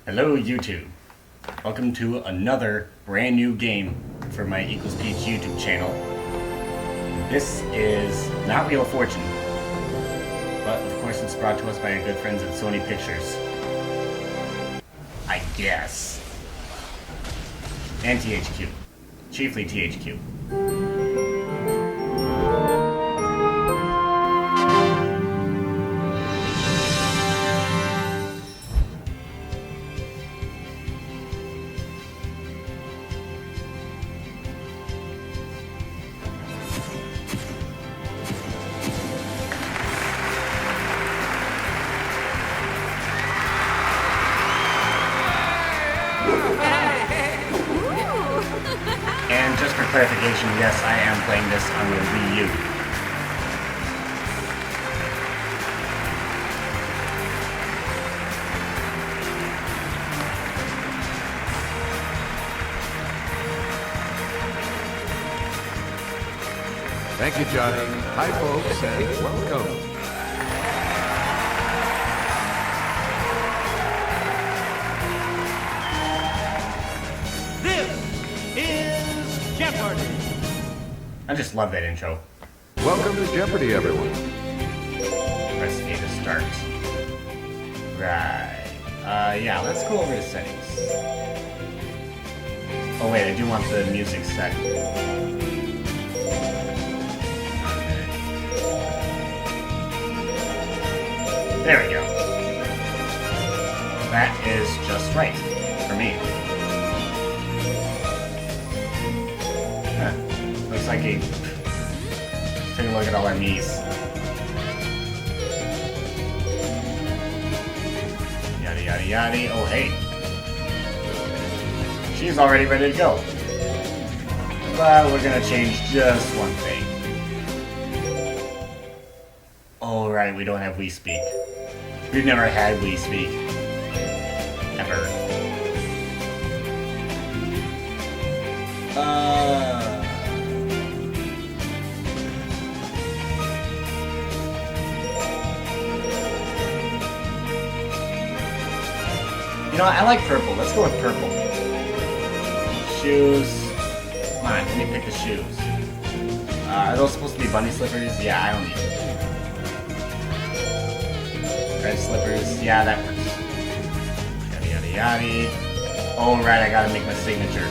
Hello YouTube. Welcome to another brand new game for my Equals Peach YouTube channel. This is not Wheel of Fortune, but of course it's brought to us by our good friends at Sony Pictures. I guess. And THQ. Chiefly THQ. And just for clarification, yes, I am playing this on the Wii U. Thank you, Johnny. Hi, folks, and welcome. This is Jeopardy! I just love that intro. Welcome to Jeopardy, everyone. Press A to start. Right. Yeah, let's go over to settings. Oh wait, I do want the music set. There we go. That is just right for me. Huh. Looks like he... Let's take a look at all our knees. Yada yada yada. Oh hey. She's already ready to go. But we're gonna change just one thing. Oh right, we don't have We Speak. We've never had We Speak. Ever. You know what? I like purple. Let's go with purple. Shoes. Come on, let me pick the shoes. Are those supposed to be bunny slippers? Yeah, I don't need them. Red slippers. Yeah, that works. Yada yada yada. Oh, right, I gotta make my signature.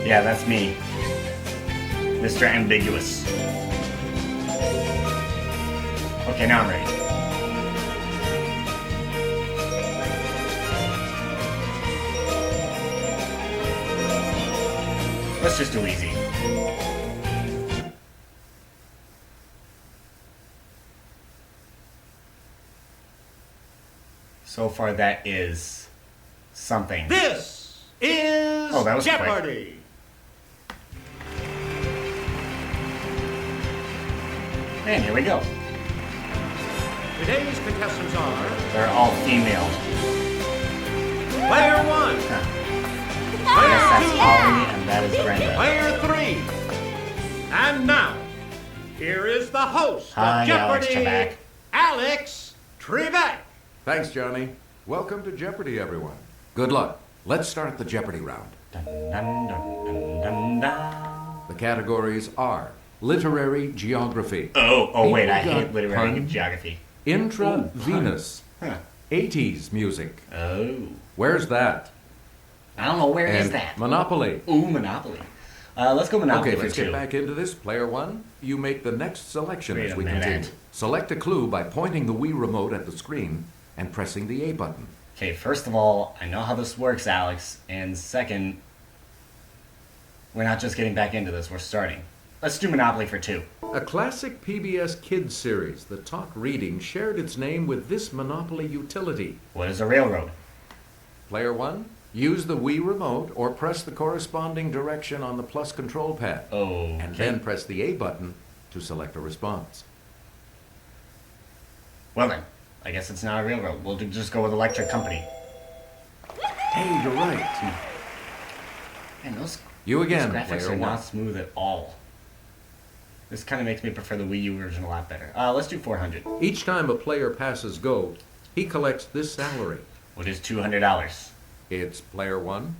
Yeah, that's me. Mr. Ambiguous. Okay, now I'm ready. Let's just do easy. So far that is something. This is that was Jeopardy! And here we go. Today's contestants are They're all female. Player 1, Huh. I Player guess that's 2, Holly and that is Brenda. Player 3. And now, here is the host Hi, of Jeopardy, Alex Trebek. Alex Trebek. Thanks, Johnny. Welcome to Jeopardy, everyone. Good luck. Let's start the Jeopardy round. Dun, dun, dun, dun, dun, dun. The categories are literary geography, Oh, wait, I People hate got literary pun. geography. intravenous, Huh. 80s music. Oh. Where's that? I don't know, where is And that? Monopoly. Ooh, Monopoly. Let's go Monopoly Okay, for let's two. get back into this. Player 1, you make the next selection Wait as a we minute. continue. Select a clue by pointing the Wii remote at the screen and pressing the A button. Okay, first of all, I know how this works, Alex. And second, we're not just getting back into this, we're starting. Let's do Monopoly for two. A classic PBS Kids series, The Talk Reading, shared its name with this Monopoly utility. What is a railroad? Player 1, use the Wii remote or press the corresponding direction on the plus control pad. Okay. And then press the A button to select a response. Well then, I guess it's not a railroad. We'll just go with electric company. Hey, you're right. Man, those You again, graphics player are one. not smooth at all. This kind of makes me prefer the Wii U version a lot better. Let's do 400. Each time a player passes go, he collects this salary. What is $200? It's player one.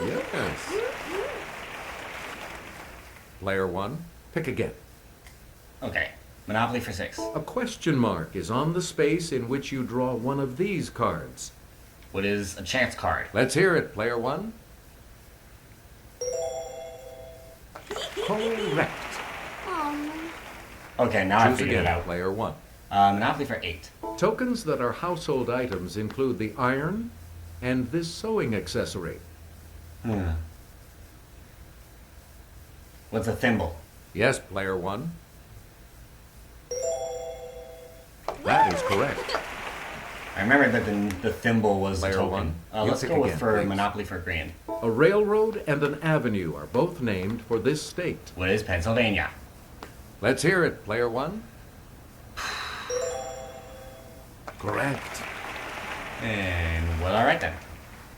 Yes. Player one, pick again. Okay, Monopoly for 6. A question mark is on the space in which you draw one of these cards. What is a chance card? Let's hear it, player one. Correct. Okay, now I Choose figured it again, out. player one. Monopoly for 8. Tokens that are household items include the iron and this sewing accessory. What's a thimble? Yes, player one. That is correct. I remember that the thimble was Player a token. one. You Let's pick go with again, for please. Monopoly for $1,000. A railroad and an avenue are both named for this state. What is Pennsylvania? Let's hear it, player one. Correct. And well, all right then.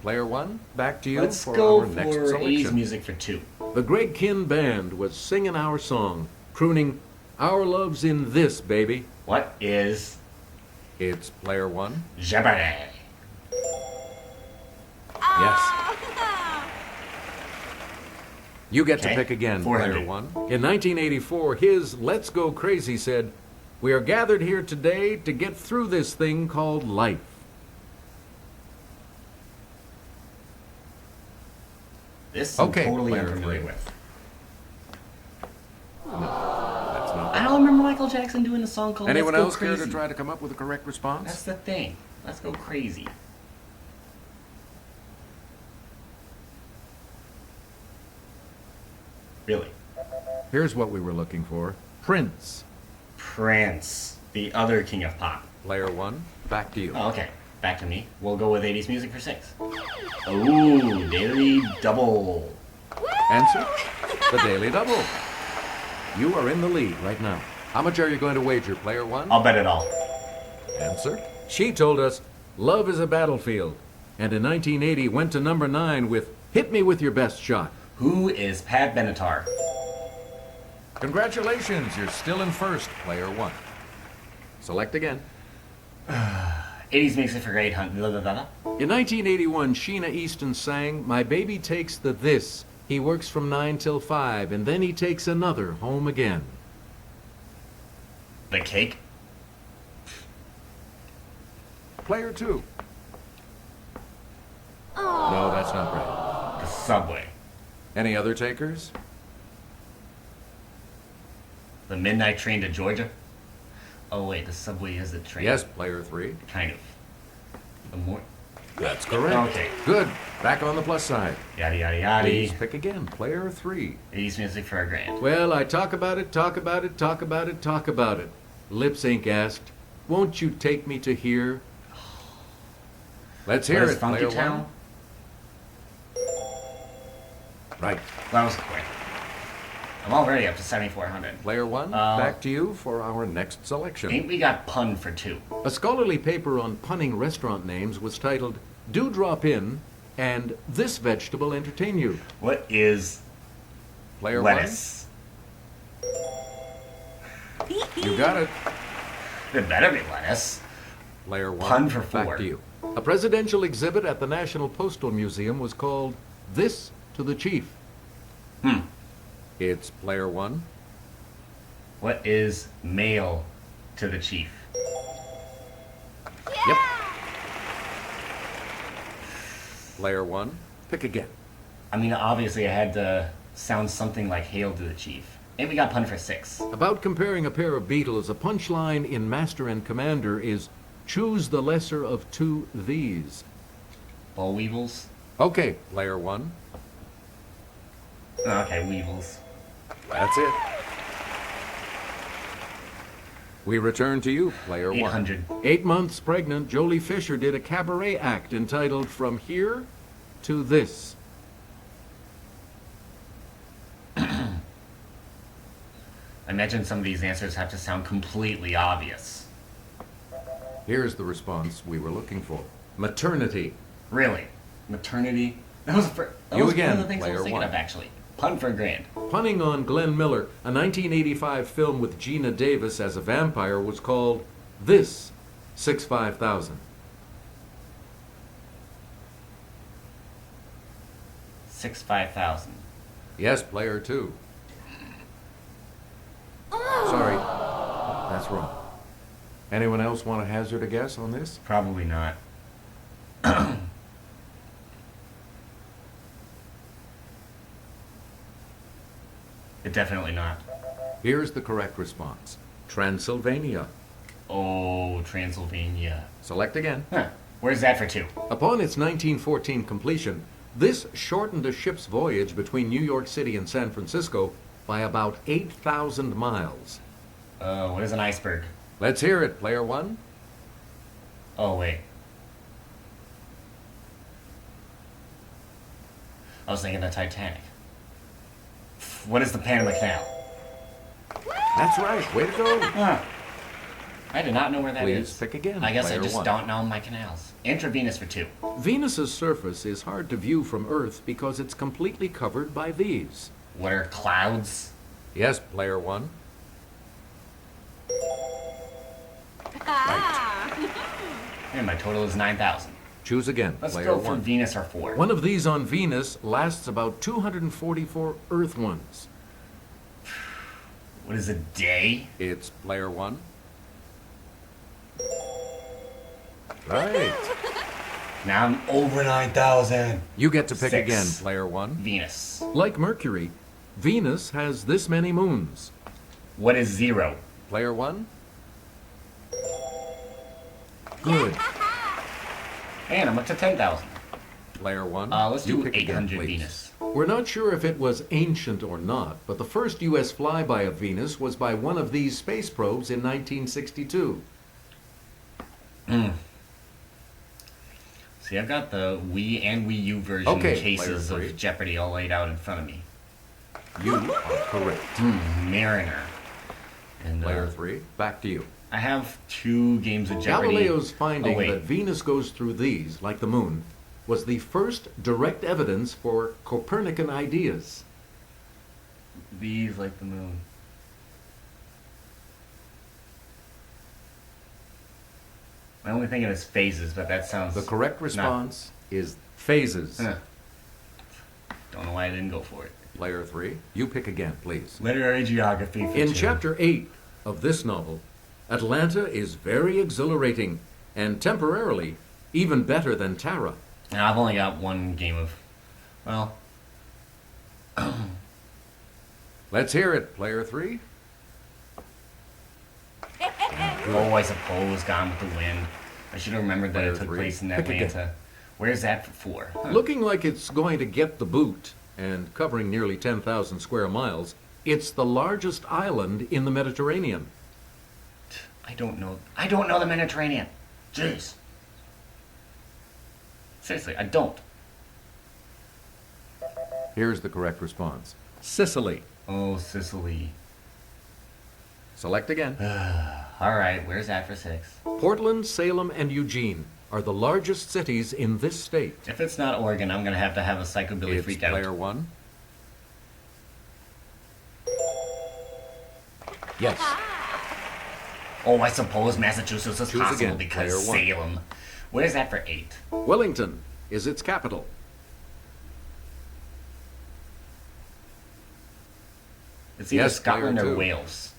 Player one, back to you Let's for go our next for 80s selection. music for 2. The Greg Kinn Band was singing our song, crooning, "Our love's in this, baby." What is It's player one. Jeopardy? Yes. You get Okay, to pick again, 400. player one. In 1984, his Let's Go Crazy said, "We are gathered here today to get through this thing called life." This I'm Okay, totally player unfamiliar three. with. That's not. I don't remember Michael Jackson doing a song called Anyone Let's Go else care Crazy. to try to come up with a correct response? That's the thing. Let's go crazy. Really? Here's what we were looking for. Prince. Prince, the other king of pop. Player one, back to you. Oh, okay. Back to me. We'll go with 80s music for 6. Ooh, Daily Double. Answer? The Daily Double. You are in the lead right now. How much are you going to wager, player one? I'll bet it all. Answer? She told us, "Love is a battlefield," and in 1980 went to number 9 with "Hit Me With Your Best Shot." Who is Pat Benatar? Congratulations, you're still in first, player one. Select again. 80s music for 800. Blah, blah, blah, blah. In 1981, Sheena Easton sang, "My baby takes the this. He works from 9 till 5, and then he takes another home again." The cake? Player two. No, that's not right. The subway. Any other takers? The midnight train to Georgia? Oh wait, the subway is the train. Yes, player three. Kind of. The more. That's correct. Okay. Good. Back on the plus side. Yada yada yada. Please pick again, player three. 80s music for $1,000. Well, I talk about it, talk about it, talk about it, talk about it. Lip Sync asked, "Won't you take me to here?" Let's hear What is it, Funky player Town? one. Right. That was quick. I'm already up to 7,400. Player one, back to you for our next selection. Ain't we got pun for 2? A scholarly paper on punning restaurant names was titled, "Do Drop In," and "This Vegetable Entertain You." What is Player lettuce? one, you got it. It better be lettuce. Player one, Pun for back 4. to you. A presidential exhibit at the National Postal Museum was called "This to the Chief." It's player one. What is mail to the chief? Yep. Player one, pick again. I mean, obviously I had to sound something like hail to the chief. Ain't we got pun for 6? About comparing a pair of Beatles, a punchline in Master and Commander is, "Choose the lesser of two these." Boll weevils? Okay, player one. Okay, weevils. That's it. We return to you, player one. 800. 8 months pregnant, Jolie Fisher did a cabaret act entitled "From Here to This." I imagine some of these answers have to sound completely obvious. Here's the response we were looking for. Maternity. Really? Maternity? That was, that You was again, one of the things I was player thinking one. of, actually. Pun for grand. Punning on Glenn Miller, a 1985 film with Gina Davis as a vampire was called This 65000. 65000. Yes, player 2. Sorry, that's wrong. Anyone else want to hazard a guess on this? Probably not. Definitely not. Here's the correct response. Transylvania. Oh, Transylvania. Select again. Huh. Where's that for 2? Upon its 1914 completion, this shortened a ship's voyage between New York City and San Francisco by about 8,000 miles. What is an iceberg? Let's hear it, player 1. Oh, wait. I was thinking the Titanic. What is the Panama Canal? That's right. Way to go. Huh. I did not know where that is. Please pick again. I guess I player just 1. don't know my canals. Intravenous for 2. Venus's surface is hard to view from Earth because it's completely covered by these. What are clouds? Yes, player 1. Right. And my total is 9,000. Choose again, Let's player go for 1. Venus or 4. One of these on Venus lasts about 244 Earth ones. What is a day? It's player 1. Right. Now I'm over 9,000. You get to pick 6. again, player 1. Venus. Like Mercury, Venus has this many moons. What is 0? Player 1. Good. And I'm up to 10,000. Player 1. Let's you do pick again, 800 please. Venus. We're not sure if it was ancient or not, but the first U.S. flyby of Venus was by one of these space probes in 1962. See, I've got the Wii and Wii U version Okay, cases player 3. of Jeopardy all laid out in front of me. You are correct. Mariner. And Player 3, back to you. I have 2 games of Jeopardy. Galileo's finding Oh, wait. that Venus goes through these, like the moon, was the first direct evidence for Copernican ideas. These like the moon. My only thinking is phases, but that sounds... The correct response is phases. Huh. Don't know why I didn't go for it. Player 3, you pick again, please. Literary geography for In 2. Chapter 8 of this novel, Atlanta is very exhilarating and temporarily even better than Tara. And I've only got 1 game of... Well... Let's hear it, player 3. Oh, I suppose Gone with the Wind. I should have remembered that Player it took 3. place in Pick again. Atlanta. Where's that for 4? Huh. Looking like it's going to get the boot and covering nearly 10,000 square miles, it's the largest island in the Mediterranean. I don't know the Mediterranean. Jeez. Seriously, I don't. Here's the correct response. Sicily. Oh, Sicily. Select again. Alright, where's that for 6? Portland, Salem, and Eugene are the largest cities in this state. If it's not Oregon, I'm going to have a psychobilly It's freak out. player 1. Yes. Oh, I suppose Massachusetts is Choose possible again, because player 1. Salem. Where's that for 8? Wellington is its capital. It's either Yes, Scotland player or 2. Wales.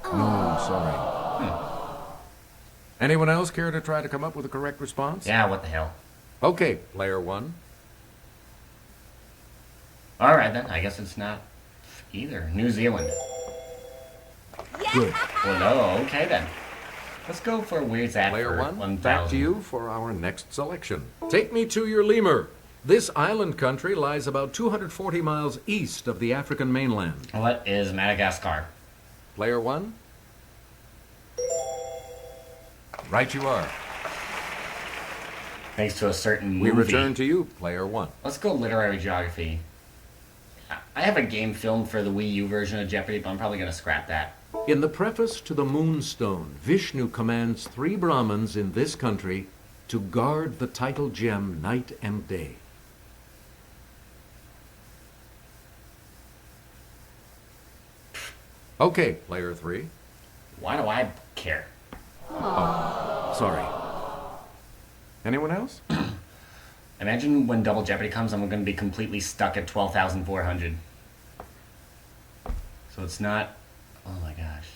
No, sorry. Anyone else care to try to come up with a correct response? Yeah, what the hell. Okay, player 1. Alright then, I guess it's not either. New Zealand. Good. Well, no, okay then. Let's go for where's that Player for 1, 1,000. back to you for our next selection. Take me to your lemur. This island country lies about 240 miles east of the African mainland. What is Madagascar? Player 1? Right you are. Thanks to a certain We movie. return to you, player 1. Let's go literary geography. I have a game filmed for the Wii U version of Jeopardy, but I'm probably going to scrap that. In the preface to the Moonstone, Vishnu commands 3 Brahmins in this country to guard the title gem night and day. Okay, player 3. Why do I care? Sorry. Anyone else? Imagine when Double Jeopardy comes, I'm going to be completely stuck at 12,400. So it's not... Oh my gosh.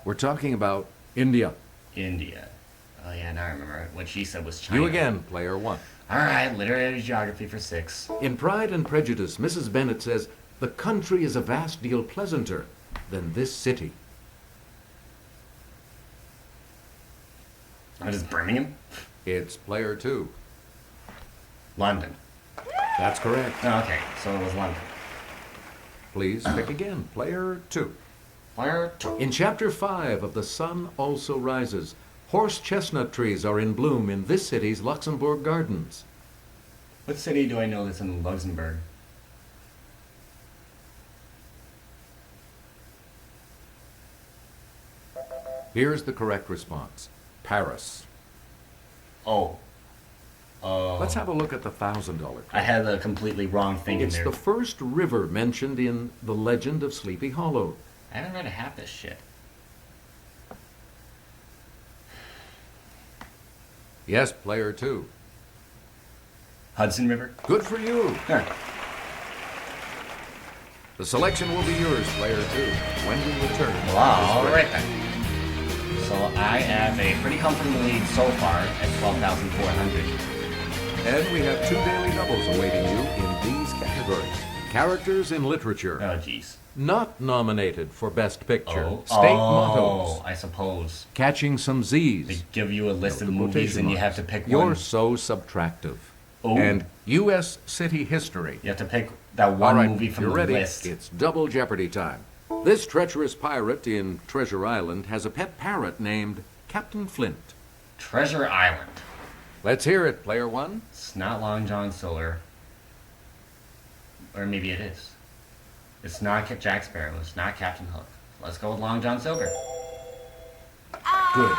We're talking about India. India. Oh yeah, now I remember. What she said was China. You again, player 1. Alright, literary geography for 6. In Pride and Prejudice, Mrs. Bennet says, "The country is a vast deal pleasanter than this city." What is Birmingham? It's player 2. London. That's correct. Oh, okay, so it was London. Please pick again, player 2. Where to? In Chapter 5 of The Sun Also Rises, horse chestnut trees are in bloom in this city's Luxembourg Gardens. What city do I know that's in Luxembourg? Here's the correct response. Paris. Oh. Let's have a look at the $1,000. I had a completely wrong thing in It's there. the first river mentioned in The Legend of Sleepy Hollow. I haven't read half this shit. Yes, player 2. Hudson River? Good for you. Huh. The selection will be yours, player 2, when we return. Wow, alright then. So I have a pretty comfortable lead so far at 12,400. And we have 2 daily doubles awaiting you in these categories. Characters in literature. Oh, jeez. Not nominated for Best Picture. Oh. State Oh, mottos. I suppose. Catching some They Z's. give you a list of The movies quotation and you marks. have to pick You're one. so subtractive. Oh. And U.S. city history. You have to pick that All one right, movie from you're the ready. list. It's Double Jeopardy time. This treacherous pirate in Treasure Island has a pet parrot named Captain Flint. Treasure Island. Let's hear it, player 1. It's not Long John Silver. Or maybe it is. It's not Jack Sparrow. It's not Captain Hook. Let's go with Long John Silver. Good.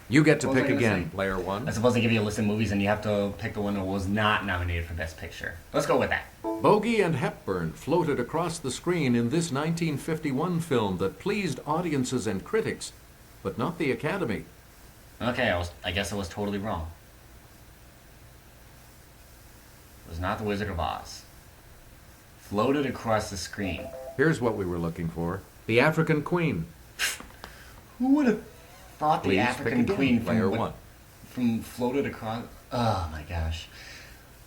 You get to What was pick I gonna again, say? player 1. I'm supposed to give you a list of movies and you have to pick the one that was not nominated for Best Picture. Let's go with that. Bogey and Hepburn floated across the screen in this 1951 film that pleased audiences and critics, but not the Academy. Okay, I guess I was totally wrong. It was not The Wizard of Oz. Floated across the screen. Here's what we were looking for. The African Queen. Who would have thought Please the pick African again, Queen player 1. from floated across? Oh my gosh.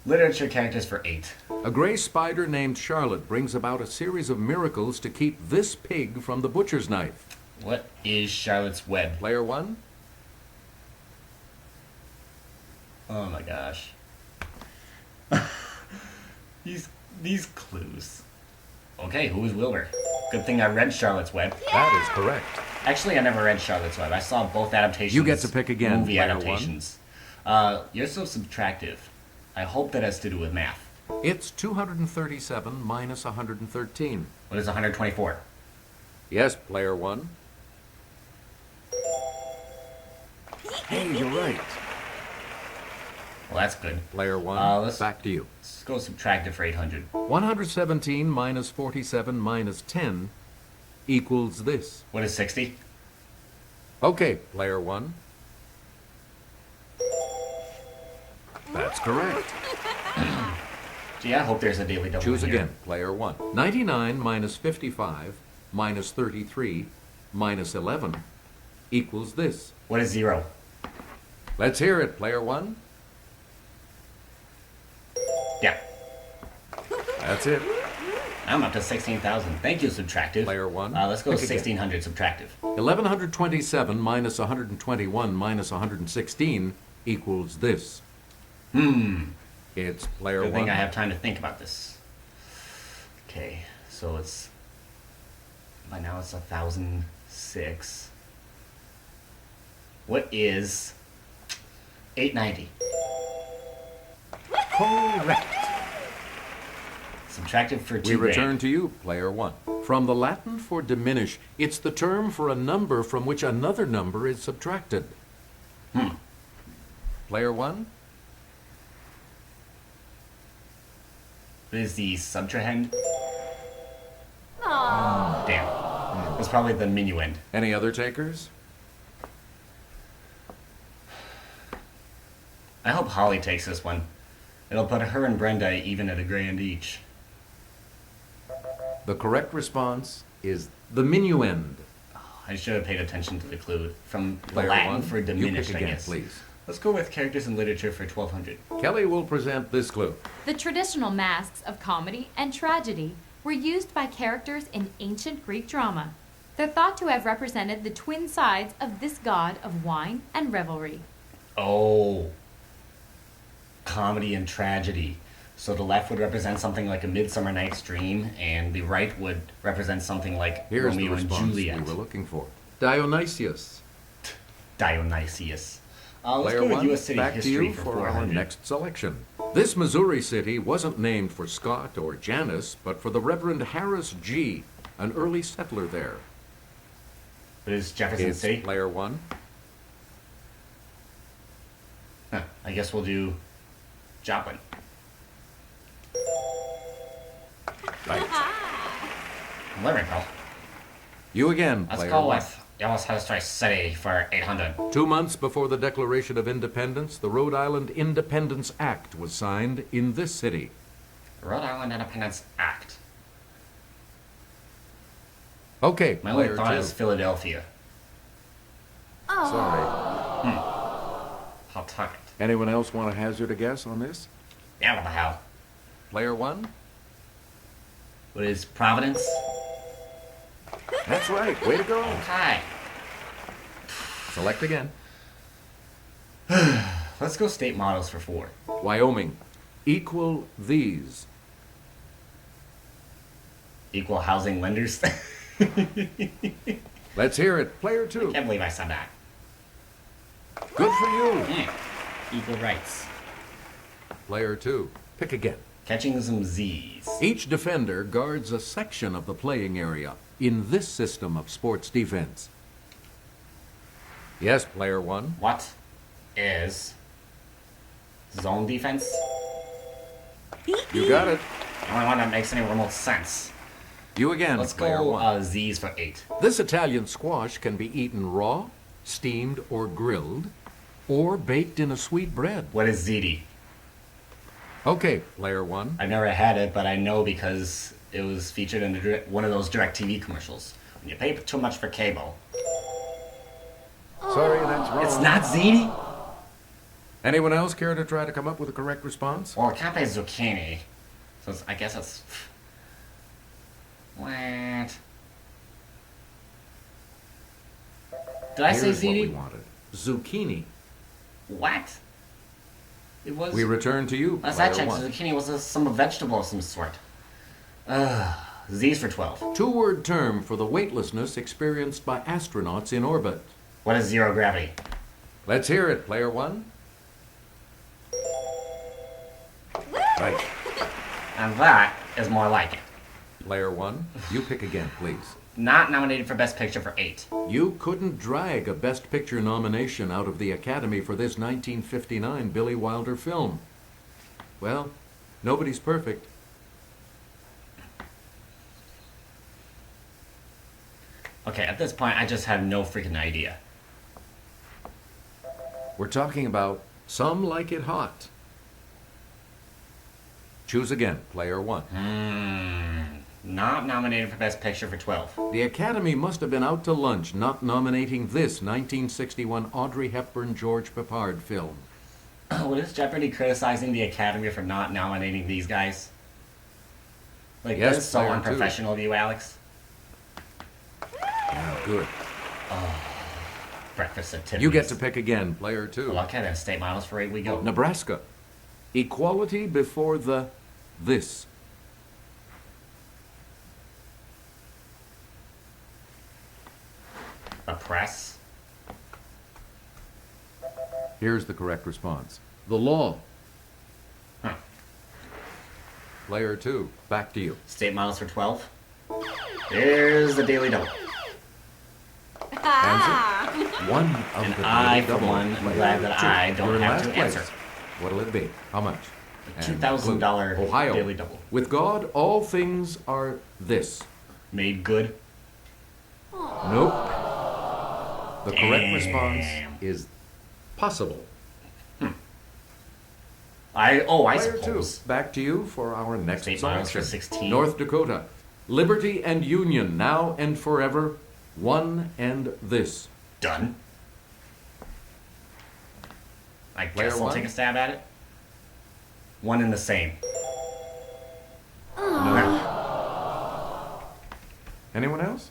Literature characters for 8. A gray spider named Charlotte brings about a series of miracles to keep this pig from the butcher's knife. What is Charlotte's Web? Player 1. Oh my gosh. These clues. Okay, who is Wilbur? Good thing I read Charlotte's Web. That is correct. Actually, I never read Charlotte's Web. I saw both adaptations. You get to pick again, Movie player adaptations. You're so subtractive. I hope that has to do with math. It's 237 minus 113. What is 124? Yes, player 1. Hey, you're right. Well, that's good. Player 1, let's- back to you. Let's go subtractive for 800. 117 minus 47 minus 10 equals this. What is 60? Okay, player 1. That's correct. Gee, I hope there's a daily double. Choose in here. again, player 1. 99 minus 55 minus 33 minus 11 equals this. What is 0? Let's hear it, player 1. Yeah. That's it. I'm up to 16,000. Thank you, subtractive. Player 1. Let's go Pick again. 1600 subtractive. 1127 minus 121 minus 116 equals this. It's player Good 1. thing I have time to think about this. Okay, so it's... By now it's 1,006. What is 890? Correct. Subtracted for We 2 grand. return to you, player 1. From the Latin for diminish, it's the term for a number from which another number is subtracted. Player 1? What is the subtrahend? Oh, damn. That's probably the minuend. Any other takers? I hope Holly takes this one. It'll put her and Brenda even at $1,000 each. The correct response is the minuend. I should have paid attention to the clue. From the Player Latin 1, for you diminished, pick I again, guess. please. Let's go with characters in literature for 1200. Kelly will present this clue. The traditional masks of comedy and tragedy were used by characters in ancient Greek drama. They're thought to have represented the twin sides of this god of wine and revelry. Oh. Comedy and tragedy. So the left would represent something like A Midsummer Night's Dream, and the right would represent something like Here's the Romeo and response Juliet. we were looking for. Dionysius. Dionysius. Let's Player go with 1, U.S. City back to history you for for our 400. next selection. This Missouri city wasn't named for Scott or Janice, but for the Reverend Harris G., an early settler there. What is Jefferson It's City? player 1. Huh, I guess we'll do Joplin. Right. There we go. You again, Let's player go 1. with U.S. History City for 800. 2 months before the Declaration of Independence, the Rhode Island Independence Act was signed in this city. Rhode Island Independence Act. Okay, My only player thought 2. is Philadelphia. Sorry. I'll tuck it. Anyone else want to hazard a guess on this? Yeah, what the hell? Player 1? What is Providence? That's right. Way to go. Okay. Select again. Let's go state models for 4. Wyoming. Equal these. Equal housing lenders. Let's hear it. Player 2. Can't believe I said that. Good for you. Yeah. Equal rights. Player 2. Pick again. Catching some Z's. Each defender guards a section of the playing area in this system of sports defense. Yes, player 1. What is zone defense? You got it. The only one that makes any remote sense. You again, Let's player go 1. Z's for 8. This Italian squash can be eaten raw, steamed or grilled, or baked in a sweet bread. What is ZD? Okay, player 1. I've never had it, but I know because it was featured in one of those DirecTV commercials. When you pay too much for cable. Sorry, that's wrong. It's not ZD? Anyone else care to try to come up with a correct response? Well, it can't be zucchini. So I guess it's... What? Did I say Here's what we ZD? wanted. Zucchini. What? It was... We return to you, Last I player checked, 1. zucchini was some vegetable of some sort. Z's for 12. Two-word term for the weightlessness experienced by astronauts in orbit. What is zero gravity? Let's hear it, player 1. Right. And that is more like it. Player 1, you pick again, please. Not nominated for Best Picture for 8. You couldn't drag a Best Picture nomination out of the Academy for this 1959 Billy Wilder film. Well, nobody's perfect. Okay, at this point, I just have no freaking idea. We're talking about Some Like It Hot. Choose again, player 1. Not nominated for Best Picture for 12. The Academy must have been out to lunch not nominating this 1961 Audrey Hepburn-George Peppard film. What is Jeopardy criticizing the Academy for not nominating these guys? Like, Yes, that's so player 2. unprofessional of you, Alex. Yeah, good. Breakfast at Tiffany's. You get to pick again, player 2. Well, okay, then state models for 8 we go. Nebraska. Equality before the this. The press. Here's the correct response. The law. Huh. Player 2, back to you. State miles for 12. There's the daily double. Answer. One of And the I, daily for double. one, am Player glad that 2. I don't You're in have last to place. answer. What'll it be? How much? And $2,000 clue. Ohio. daily double. With God, all things are this. Made good. Nope. The correct Damn. response is possible. I Player 2, suppose. back to you for our next State miles for selection. 16. North Dakota. Liberty and union, now and forever. One and this. Done. I Player guess I'll one. take a stab at it. One and the same. No. Anyone else?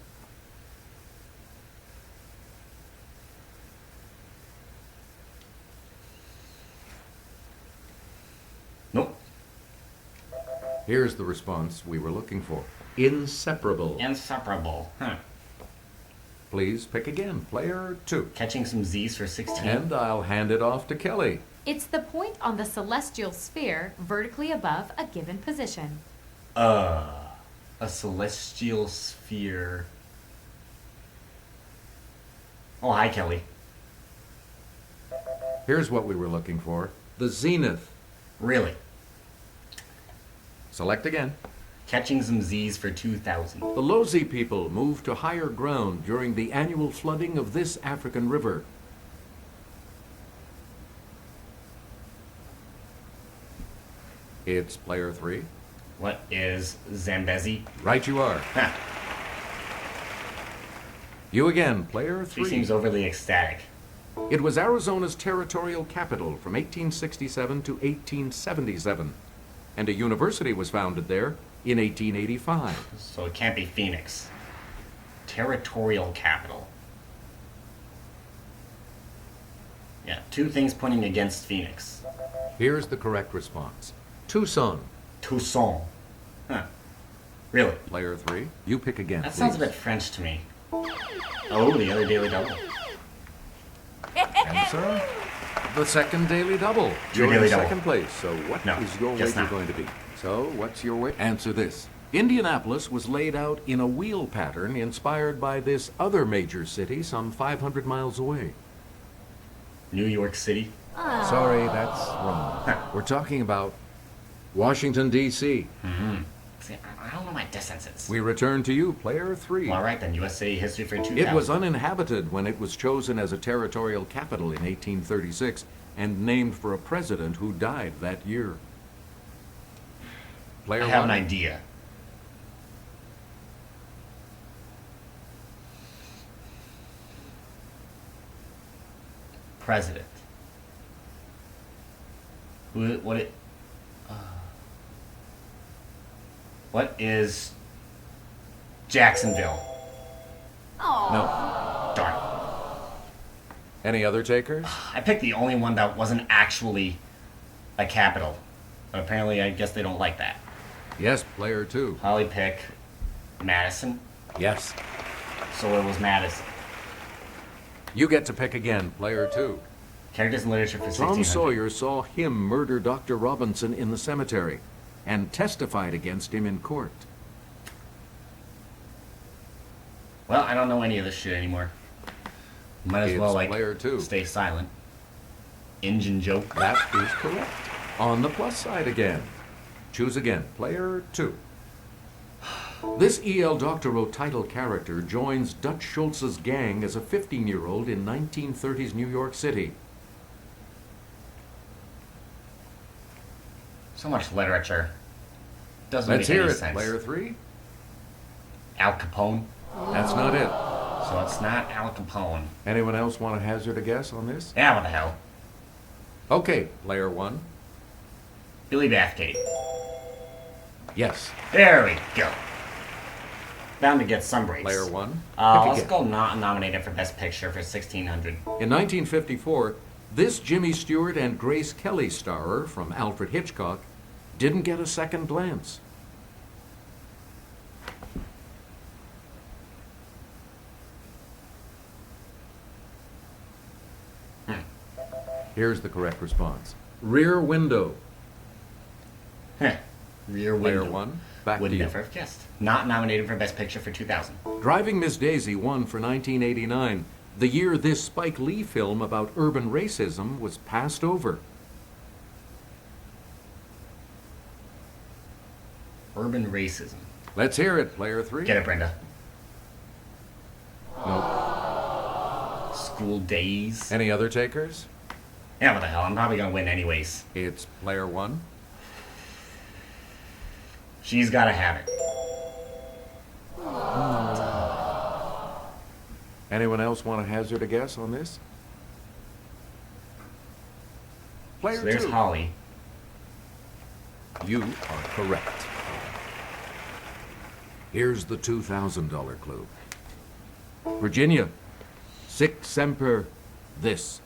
Nope. Here's the response we were looking for. Inseparable. Inseparable. Huh. Please pick again. Player 2. Catching some Z's for 16. And I'll hand it off to Kelly. It's the point on the celestial sphere vertically above a given position. A celestial sphere. Oh, hi, Kelly. Here's what we were looking for. The zenith. Really? Select again. Catching some Z's for 2,000. The LOZI people moved to higher ground during the annual flooding of this African river. It's player 3. What is Zambezi? Right you are. Huh. You again, player She 3. seems overly ecstatic. It was Arizona's territorial capital from 1867 to 1877, and a university was founded there in 1885. So it can't be Phoenix. Territorial capital. Yeah, two things pointing against Phoenix. Here's the correct response. Tucson. Tucson. Huh. Really? Player 3, you pick again, That sounds a please. bit French to me. Oh, the other daily double. Answer. The second daily double. Your You're in daily double. second place, so what No, is your guess wager not. going to be? So, what's your wager? Answer this. Indianapolis was laid out in a wheel pattern inspired by this other major city some 500 miles away. New York City. Sorry, that's wrong. Huh. We're talking about Washington, D.C. See, I don't know my distances. We return to you, player 3. Well, all right then, U.S. City history for 2,000. It was uninhabited when it was chosen as a territorial capital in 1836 and named for a president who died that year. Player I have 1. an idea. President. What is Jacksonville? No. Darn. Any other takers? I picked the only one that wasn't actually a capital. But apparently, I guess they don't like that. Yes, player 2. Holly pick Madison. Yes. So it was Madison. You get to pick again, player 2. Characters in literature for Tom 1600. Sawyer saw him murder Dr. Robinson in the cemetery and testified against him in court. Well, I don't know any of this shit anymore. Might as It's well, player 2. stay silent. Engine joke. That is correct. On the plus side again. Choose again, player 2. This E.L. Doctorow title character joins Dutch Schultz's gang as a 15-year-old in 1930s New York City. So much literature. Doesn't Let's make hear any it, sense. player 3. Al Capone. That's not it. So it's not Al Capone. Anyone else want to hazard a guess on this? Yeah, what the hell? Okay, player 1. Billy Bathgate. Yes. There we go. Bound to get some breaks. Player 1. Pick Let's again. go nominated for Best Picture for 1600. In 1954, this Jimmy Stewart and Grace Kelly starer from Alfred Hitchcock didn't get a second glance. Here's the correct response. Rear Window. Heh. Rear Player Window. 1, back Would to you. never have guessed. Not nominated for Best Picture for 2000. Driving Miss Daisy won for 1989, the year this Spike Lee film about urban racism was passed over. Urban Racism. Let's hear it, Player 3. Get it, Brenda. Nope. School Days. Any other takers? Yeah, what the hell? I'm probably gonna win anyways. It's Player 1. She's gotta have it. Anyone else want to hazard a guess on this? Player So there's 2. Holly. You are correct. Here's the $2,000 clue. Virginia, sic semper this.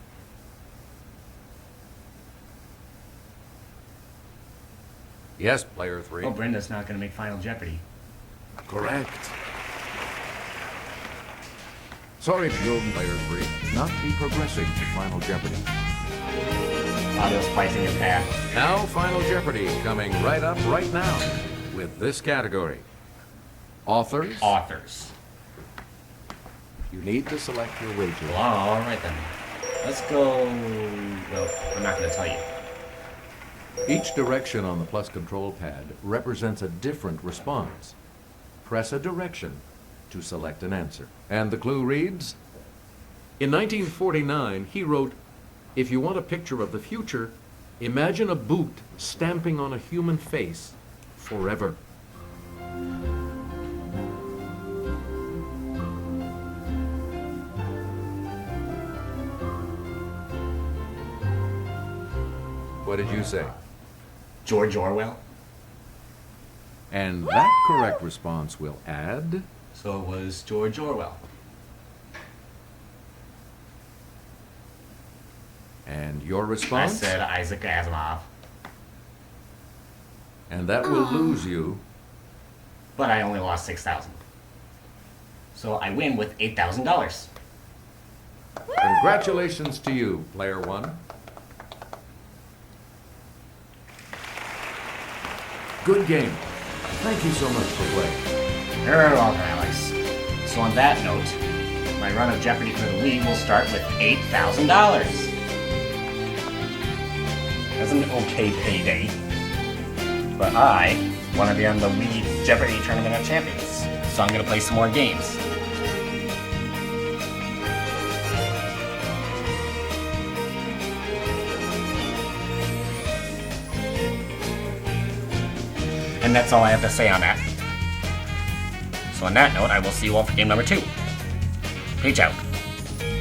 Yes, Player 3. Oh, Brenda's not gonna make Final Jeopardy. Correct. Sorry, Joe, Player 3, not be progressing to Final Jeopardy. Audio splicing is bad. Now, Final Jeopardy coming right up right now with this category. Authors. Authors. You need to select your wager. Well, all right then. Let's go. Well, I'm not gonna tell you. Each direction on the plus control pad represents a different response. Press a direction to select an answer. And the clue reads, in 1949, he wrote, if you want a picture of the future, imagine a boot stamping on a human face forever. What did you say? George Orwell. And that correct response will add... So it was George Orwell. And your I response? said Isaac Asimov, And that will lose you. but I only lost 6,000. So I win with $8,000. Congratulations to you, Player 1. Good game. Thank you so much for playing. You're welcome, Alex. So on that note, my run of Jeopardy for the Wii will start with $8,000. That's an okay payday. But I want to be on the Wii Jeopardy Tournament of Champions, so I'm going to play some more games. And that's all I have to say on that. So on that note, I will see you all for game number 2. Peace out.